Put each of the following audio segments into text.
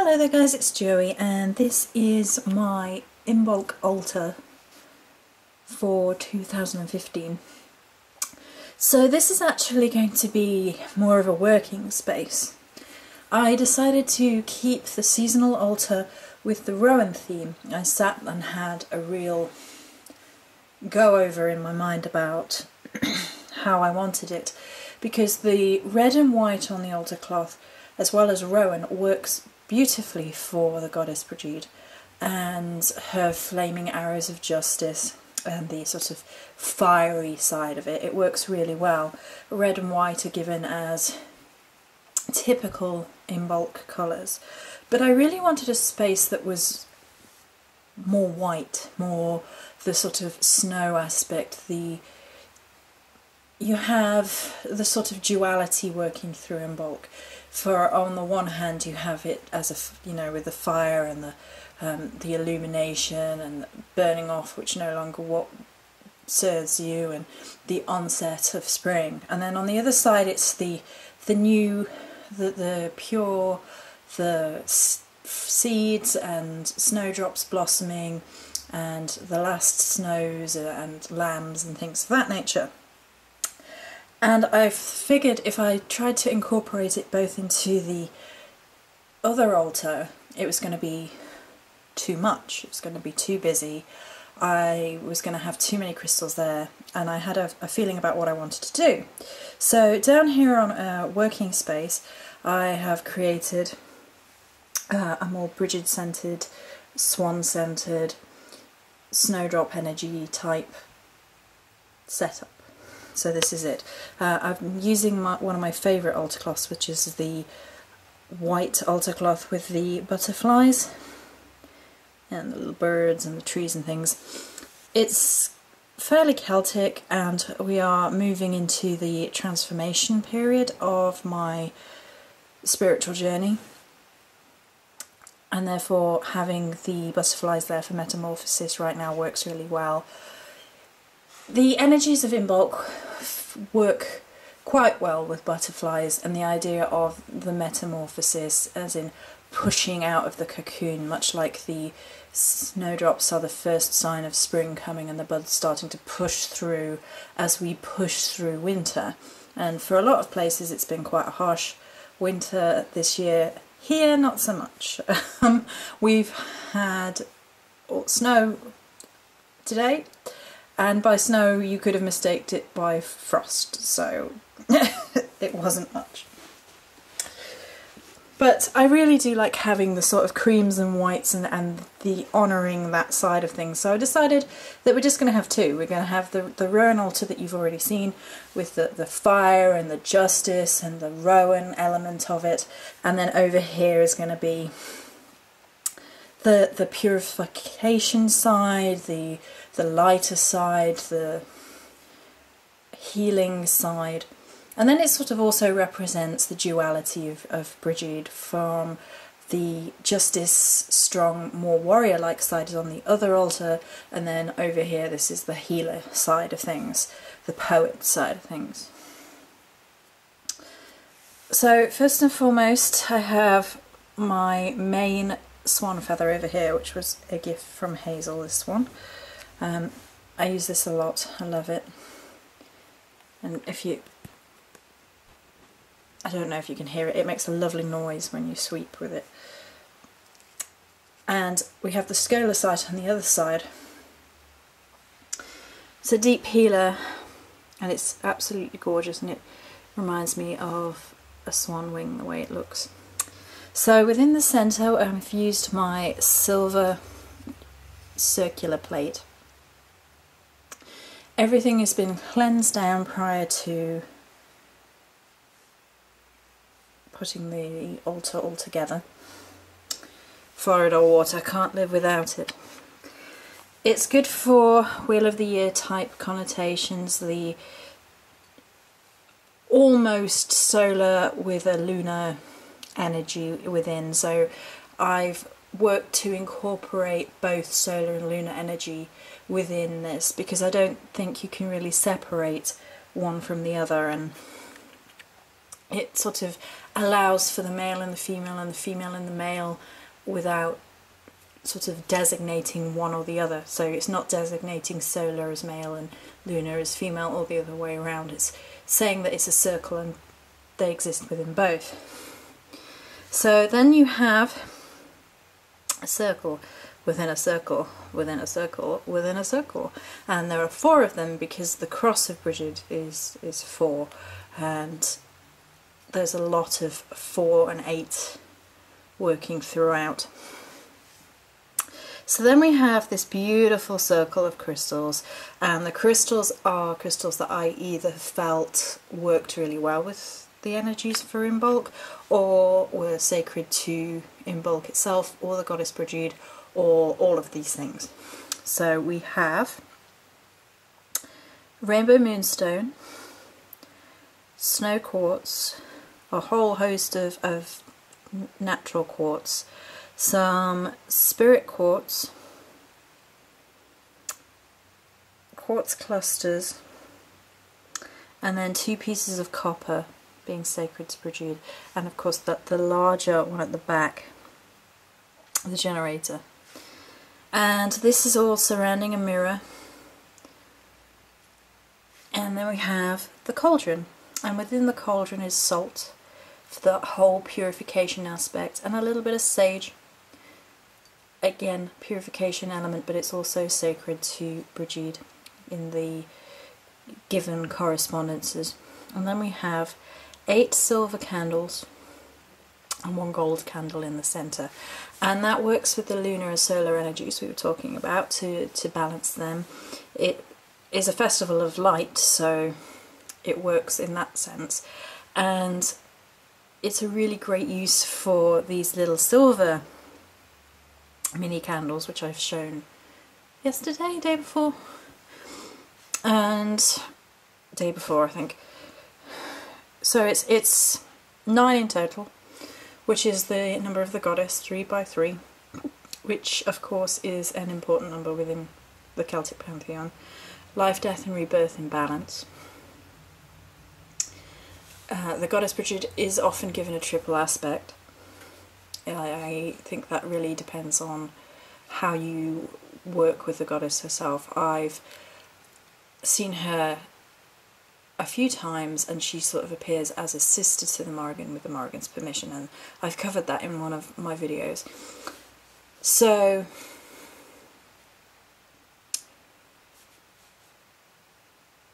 Hello there guys, it's Joey and this is my Imbolc Altar for 2015. So this is actually going to be more of a working space. I decided to keep the seasonal altar with the Rowan theme. I sat and had a real go over in my mind about how I wanted it, because the red and white on the altar cloth as well as Rowan works beautifully for the goddess Brigid and her flaming arrows of justice and the sort of fiery side of it. It works really well. Red and white are given as typical Imbolc colours, but I really wanted a space that was more white, more the sort of snow aspect. You have the sort of duality working through Imbolc. For on the one hand you have it as with the fire and the illumination and burning off, which no longer what serves you, and the onset of spring. And then on the other side it's the pure, the seeds and snowdrops blossoming and the last snows and lambs and things of that nature. And I figured if I tried to incorporate it both into the other altar, it was going to be too much. It was going to be too busy. I was going to have too many crystals there, and I had a feeling about what I wanted to do. So down here on working space, I have created a more Brigid-centered, swan-centered, snowdrop energy type setup. So this is it. I'm using one of my favourite altar cloths, which is the white altar cloth with the butterflies and the little birds and the trees and things. It's fairly Celtic, and we are moving into the transformation period of my spiritual journey, and therefore having the butterflies there for metamorphosis right now works really well. The energies of Imbolc work quite well with butterflies, and the idea of the metamorphosis as in pushing out of the cocoon, much like the snowdrops are the first sign of spring coming and the buds starting to push through as we push through winter. And for a lot of places it's been quite a harsh winter this year. Here not so much. We've had snow today, and by snow you could have mistaked it by frost, so it wasn't much. But I really do like having the sort of creams and whites and the honouring that side of things, so I decided that we're just going to have two. We're going to have the Rowan altar that you've already seen with the fire and the justice and the Rowan element of it, and then over here is going to be the purification side, the lighter side, the healing side. And then it sort of also represents the duality of Brigid, from the justice, strong, more warrior-like side is on the other altar, and then over here this is the healer side of things, the poet side of things. So first and foremost I have my main swan feather over here, which was a gift from Hazel, this one. I use this a lot, I love it. And I don't know if you can hear it, it makes a lovely noise when you sweep with it. And we have the Starlets on the other side. It's a deep healer and it's absolutely gorgeous, and it reminds me of a swan wing, the way it looks. So within the centre I've used my silver circular plate. Everything has been cleansed down prior to putting the altar all together. Florida water, can't live without it. It's good for Wheel of the Year type connotations, the almost solar with a lunar energy within, so I've worked to incorporate both solar and lunar energy within this, because I don't think you can really separate one from the other, and it sort of allows for the male and the female and the female and the male without sort of designating one or the other. So it's not designating solar as male and lunar as female or the other way around. It's saying that it's a circle and they exist within both. So then you have a circle within a circle within a circle within a circle, and there are 4 of them because the cross of Brigid is 4, and there's a lot of 4 and 8 working throughout. So then we have this beautiful circle of crystals, and the crystals are crystals that I either felt worked really well with the energies for Imbolc, or were sacred to Imbolc itself, or the goddess Brigid, or all of these things. So we have rainbow moonstone, snow quartz, a whole host of natural quartz, some spirit quartz, quartz clusters, and then 2 pieces of copper being sacred to Brigid, and of course the larger one at the back, the generator. And this is all surrounding a mirror. And then we have the cauldron, and within the cauldron is salt for the whole purification aspect, and a little bit of sage, again purification element, but it's also sacred to Brigid in the given correspondences. And then we have 8 silver candles and 1 gold candle in the centre, and that works with the lunar and solar energies we were talking about to balance them. It is a festival of light, so it works in that sense, and it's a really great use for these little silver mini candles, which I've shown yesterday, day before, and day before I think. So it's 9 in total, which is the number of the goddess, 3 by 3, which of course is an important number within the Celtic pantheon. Life, death and rebirth in balance. The goddess Brigid is often given a triple aspect. I think that really depends on how you work with the goddess herself. I've seen her a few times, and she sort of appears as a sister to the Morrigan with the Morrigan's permission, and I've covered that in one of my videos. So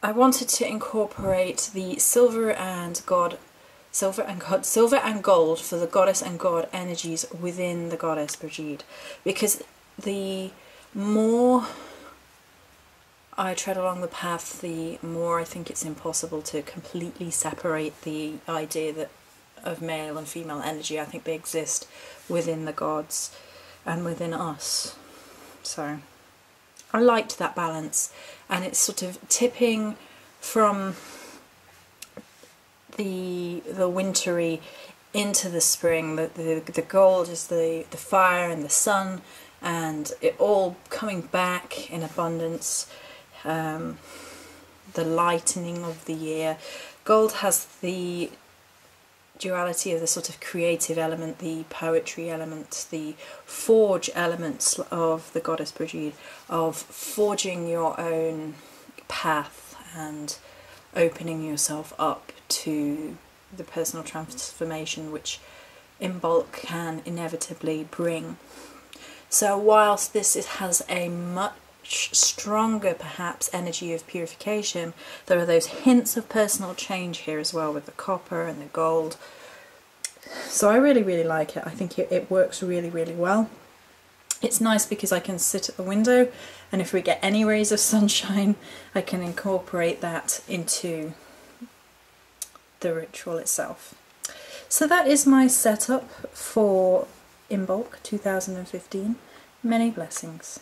I wanted to incorporate the silver and gold for the goddess and god energies within the goddess Brigid, because the more I tread along the path, the more I think it's impossible to completely separate the idea that of male and female energy. I think they exist within the gods and within us. So I liked that balance, and it's sort of tipping from the wintry into the spring. The gold is the fire and the sun, and it all coming back in abundance. The lightening of the year. Gold has the duality of the sort of creative element, the poetry element, the forge elements of the goddess Brigid, of forging your own path and opening yourself up to the personal transformation which Imbolc can inevitably bring. So whilst this has a much stronger perhaps energy of purification, there are those hints of personal change here as well with the copper and the gold. So I really like it. I think it works really well. It's nice because I can sit at the window, and if we get any rays of sunshine I can incorporate that into the ritual itself. So that is my setup for Imbolc 2015. Many blessings.